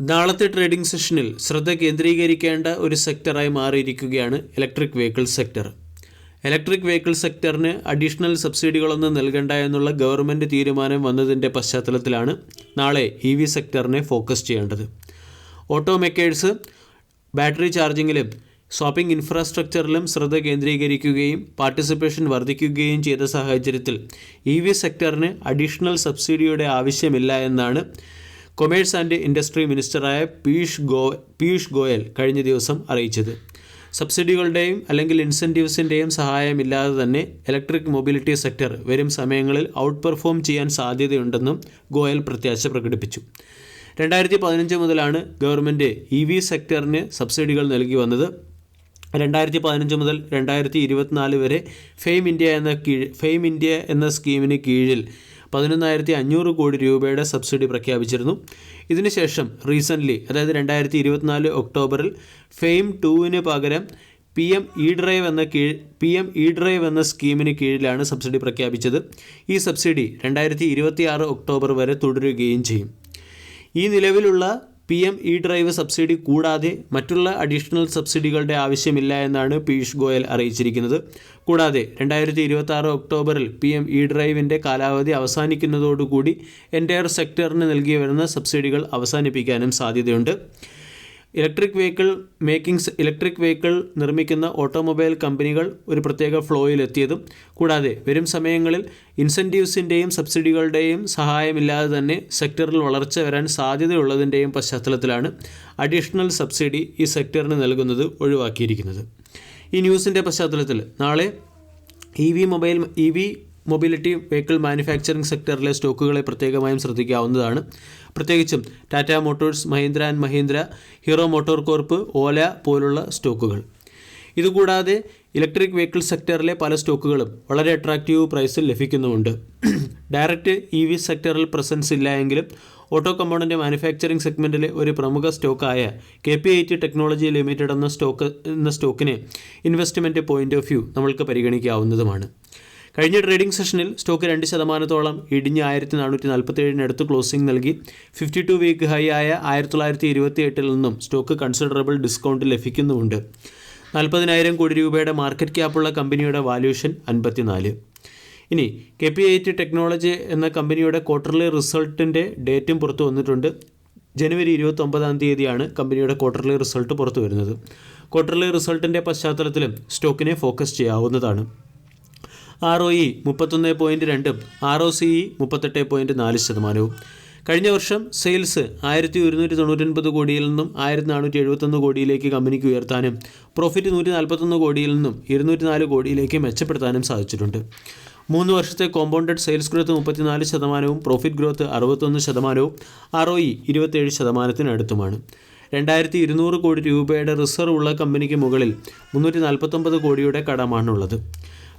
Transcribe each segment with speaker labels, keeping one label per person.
Speaker 1: നാളത്തെ ട്രേഡിംഗ് സെഷനിൽ ശ്രദ്ധ കേന്ദ്രീകരിക്കേണ്ട ഒരു സെക്ടറായി മാറിയിരിക്കുകയാണ് electric vehicle sector. Electric vehicle സെക്ടറിന് അഡീഷണൽ സബ്സിഡികളൊന്നും നൽകണ്ട എന്നുള്ള ഗവൺമെൻറ് തീരുമാനം വന്നതിൻ്റെ പശ്ചാത്തലത്തിലാണ് നാളെ EV സെക്ടറിനെ ഫോക്കസ് ചെയ്യേണ്ടത്. ഓട്ടോ മേക്കേഴ്സ് ബാറ്ററി ചാർജിങ്ങിലും സ്വാപ്പിംഗ് ഇൻഫ്രാസ്ട്രക്ചറിലും ശ്രദ്ധ കേന്ദ്രീകരിക്കുകയും പാർട്ടിസിപ്പേഷൻ വർദ്ധിക്കുകയും ചെയ്ത സാഹചര്യത്തിൽ EV സെക്ടറിന് അഡീഷണൽ സബ്സിഡിയുടെ ആവശ്യമില്ല എന്നാണ് കൊമേഴ്സ് ആൻഡ് ഇൻഡസ്ട്രി മിനിസ്റ്ററായ പീയൂഷ് ഗോയൽ കഴിഞ്ഞ ദിവസം അറിയിച്ചത്. സബ്സിഡികളുടെയും അല്ലെങ്കിൽ ഇൻസെൻറ്റീവ്സിൻ്റെയും സഹായമില്ലാതെ തന്നെ ഇലക്ട്രിക് മൊബിലിറ്റി സെക്ടർ വരും സമയങ്ങളിൽ ഔട്ട് പെർഫോം ചെയ്യാൻ സാധ്യതയുണ്ടെന്നും ഗോയൽ പ്രത്യാശ പ്രകടിപ്പിച്ചു. 2015 മുതലാണ് ഗവൺമെൻറ് EV സെക്ടറിന് സബ്സിഡികൾ നൽകി വന്നത്. 2015 മുതൽ 2024 വരെ ഫെയിം ഇന്ത്യ എന്ന സ്കീമിന് കീഴിൽ 11,500 കോടി രൂപയുടെ സബ്സിഡി പ്രഖ്യാപിച്ചിരുന്നു. ഇതിനുശേഷം റീസെൻ്റ്ലി, അതായത് 2024 ഒക്ടോബറിൽ ഫെയിം 2-ന് പകരം PM ഇ-ഡ്രൈവ് എന്ന സ്കീമിന് കീഴിലാണ് സബ്സിഡി പ്രഖ്യാപിച്ചത്. ഈ സബ്സിഡി 2026 ഒക്ടോബർ വരെ തുടരുകയും ചെയ്യും. ഈ നിലവിലുള്ള PM ഇ-ഡ്രൈവ് സബ്സിഡി കൂടാതെ മറ്റുള്ള അഡീഷണൽ സബ്സിഡികളുടെ ആവശ്യമില്ല എന്നാണ് പീയൂഷ് ഗോയൽ അറിയിച്ചിരിക്കുന്നത്. കൂടാതെ 2026 ഒക്ടോബറിൽ PM ഇ-ഡ്രൈവിൻ്റെ കാലാവധി അവസാനിക്കുന്നതോടുകൂടി എൻ്റയർ സെക്ടറിന് നൽകി വരുന്ന സബ്സിഡികൾ അവസാനിപ്പിക്കാനും സാധ്യതയുണ്ട്. ഇലക്ട്രിക് വെഹിക്കിൾ നിർമ്മിക്കുന്ന ഓട്ടോമൊബൈൽ കമ്പനികൾ ഒരു പ്രത്യേക ഫ്ലോയിലെത്തിയതും കൂടാതെ വരും സമയങ്ങളിൽ ഇൻസെൻറ്റീവ്സിൻ്റെയും സബ്സിഡികളുടെയും സഹായമില്ലാതെ തന്നെ സെക്ടറിൽ വളർച്ച വരാൻ സാധ്യതയുള്ളതിൻ്റെയും പശ്ചാത്തലത്തിലാണ് അഡീഷണൽ സബ്സിഡി ഈ സെക്ടറിന് നൽകുന്നത് ഒഴിവാക്കിയിരിക്കുന്നത്. ഈ ന്യൂസിൻ്റെ പശ്ചാത്തലത്തിൽ നാളെ EV മൊബിലിറ്റി വെഹിക്കിൾ മാനുഫാക്ചറിംഗ് സെക്ടറിലെ സ്റ്റോക്കുകളെ പ്രത്യേകമായും ശ്രദ്ധിക്കാവുന്നതാണ്. പ്രത്യേകിച്ചും Tata motors, Mahindra and Mahindra, Hero motor corp, Ola പോലുള്ള സ്റ്റോക്കുകൾ. ഇതുകൂടാതെ ഇലക്ട്രിക് വെഹിക്കിൾ സെക്ടറിലെ പല സ്റ്റോക്കുകളും വളരെ അട്രാക്റ്റീവ് പ്രൈസിൽ ലഭിക്കുന്നുമുണ്ട്. ഡയറക്റ്റ് EV സെക്ടറിൽ പ്രസൻസ് ഇല്ല എങ്കിലും ഓട്ടോ കമ്പോണൻ്റ് മാനുഫാക്ചറിംഗ് സെഗ്മെൻറ്റിലെ ഒരു പ്രമുഖ സ്റ്റോക്കായ KPIT ടെക്നോളജി ലിമിറ്റഡ് എന്ന സ്റ്റോക്കിനെ ഇൻവെസ്റ്റ്മെൻറ്റ് പോയിൻ്റ് ഓഫ് വ്യൂ നമ്മൾക്ക് പരിഗണിക്കാവുന്നതുമാണ്. കഴിഞ്ഞ ട്രേഡിംഗ് സെഷനിൽ സ്റ്റോക്ക് 2% ഇടിഞ്ഞ് 1447 ക്ലോസിംഗ് നൽകി. 52 വീക്ക് ഹൈ ആയ 1928 നിന്നും സ്റ്റോക്ക് കൺസിഡറബിൾ ഡിസ്കൗണ്ട് ലഭിക്കുന്നുമുണ്ട്. 40,000 കോടി രൂപയുടെ മാർക്കറ്റ് ക്യാപ്പുള്ള കമ്പനിയുടെ വാല്യൂഷൻ 54. ഇനി KPIT ടെക്നോളജി എന്ന കമ്പനിയുടെ ക്വാർട്ടർലി റിസൾട്ടിൻ്റെ ഡേറ്റും പുറത്തു വന്നിട്ടുണ്ട്. ജനുവരി 29 കമ്പനിയുടെ ക്വാർട്ടർലി റിസൾട്ട് പുറത്തു വരുന്നത്. ക്വാർട്ടർലി റിസൾട്ടിൻ്റെ പശ്ചാത്തലത്തിലും സ്റ്റോക്കിനെ ഫോക്കസ് ചെയ്യാവുന്നതാണ്. ROE 31.2, ROCE 38.4%. കഴിഞ്ഞ വർഷം സെയിൽസ് 1,199 കോടിയിൽ നിന്നും 1,471 കോടിയിലേക്ക് കമ്പനിക്ക് ഉയർത്താനും പ്രോഫിറ്റ് 141 കോടിയിൽ നിന്നും 204 കോടിയിലേക്ക് മെച്ചപ്പെടുത്താനും സാധിച്ചിട്ടുണ്ട്. 3 വർഷത്തെ compounded sales growth 34%, profit growth 61%, ROE 27%-അടുത്തുമാണ്. 2,200 കോടി രൂപയുടെ റിസർവ് ഉള്ള കമ്പനിക്ക് മുകളിൽ 349 കോടിയുടെ കടമാണുള്ളത്.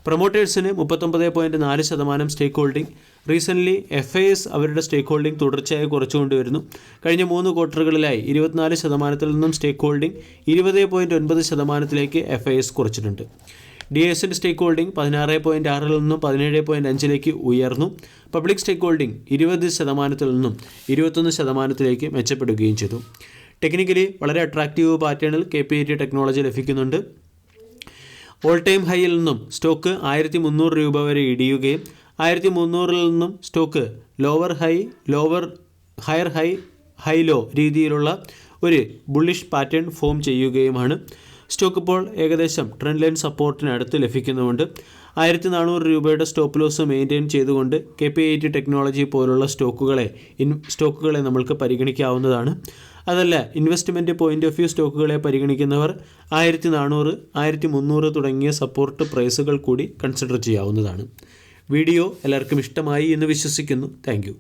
Speaker 1: പ്രൊമോട്ടേഴ്സിന് 39.4% സ്റ്റേക്ക് ഹോൾഡിംഗ്. റീസെൻ്റ്ലി FIS അവരുടെ സ്റ്റേക്ക് ഹോൾഡിംഗ് തുടർച്ചയായി കുറച്ചുകൊണ്ടുവരുന്നു. കഴിഞ്ഞ 3 ക്വാർട്ടറുകളിലായി 24% നിന്നും സ്റ്റേക്ക് ഹോൾഡിംഗ് 20.9%-ലേക്ക് FIS കുറച്ചിട്ടുണ്ട്. DISൻ്റെ സ്റ്റേക്ക് ഹോൾഡിംഗ് 16.6 നിന്നും 17.5-ലേക്ക് ഉയർന്നു. പബ്ലിക് സ്റ്റേക്ക് ഹോൾഡിംഗ് 20% നിന്നും 21%-ലേക്ക് മെച്ചപ്പെടുകയും ചെയ്തു. ടെക്നിക്കലി വളരെ അട്രാക്റ്റീവ് പാറ്റേണിൽ KPIT ടെക്നോളജി ലഭിക്കുന്നുണ്ട്. ഓൾ ടൈം ഹൈയിൽ നിന്നും സ്റ്റോക്ക് 1,300 രൂപ വരെ ഇടിയുകയും 1,300-ൽ നിന്നും സ്റ്റോക്ക് ഹയർ ഹൈ ലോ രീതിയിലുള്ള ഒരു ബുള്ളിഷ് പാറ്റേൺ ഫോം ചെയ്യുകയുമാണ്. സ്റ്റോക്ക് ഇപ്പോൾ ഏകദേശം ട്രെൻഡ് ലൈൻ സപ്പോർട്ടിനടുത്ത് ലഭിക്കുന്നുമുണ്ട്. 1,400 രൂപയുടെ സ്റ്റോപ്പ് ലോസ് മെയിൻറ്റെയിൻ ചെയ്തുകൊണ്ട് KPIT ടെക്നോളജി പോലുള്ള സ്റ്റോക്കുകളെ നമ്മൾക്ക് പരിഗണിക്കാവുന്നതാണ്. അതല്ല, ഇൻവെസ്റ്റ്മെൻറ്റ് പോയിൻ്റ് ഓഫ് വ്യൂ സ്റ്റോക്കുകളെ പരിഗണിക്കുന്നവർ 1,400, 1,300 തുടങ്ങിയ സപ്പോർട്ട് പ്രൈസുകൾ കൂടി കൺസിഡർ ചെയ്യാവുന്നതാണ്. വീഡിയോ എല്ലാവർക്കും ഇഷ്ടമായി എന്ന് വിശ്വസിക്കുന്നു. താങ്ക്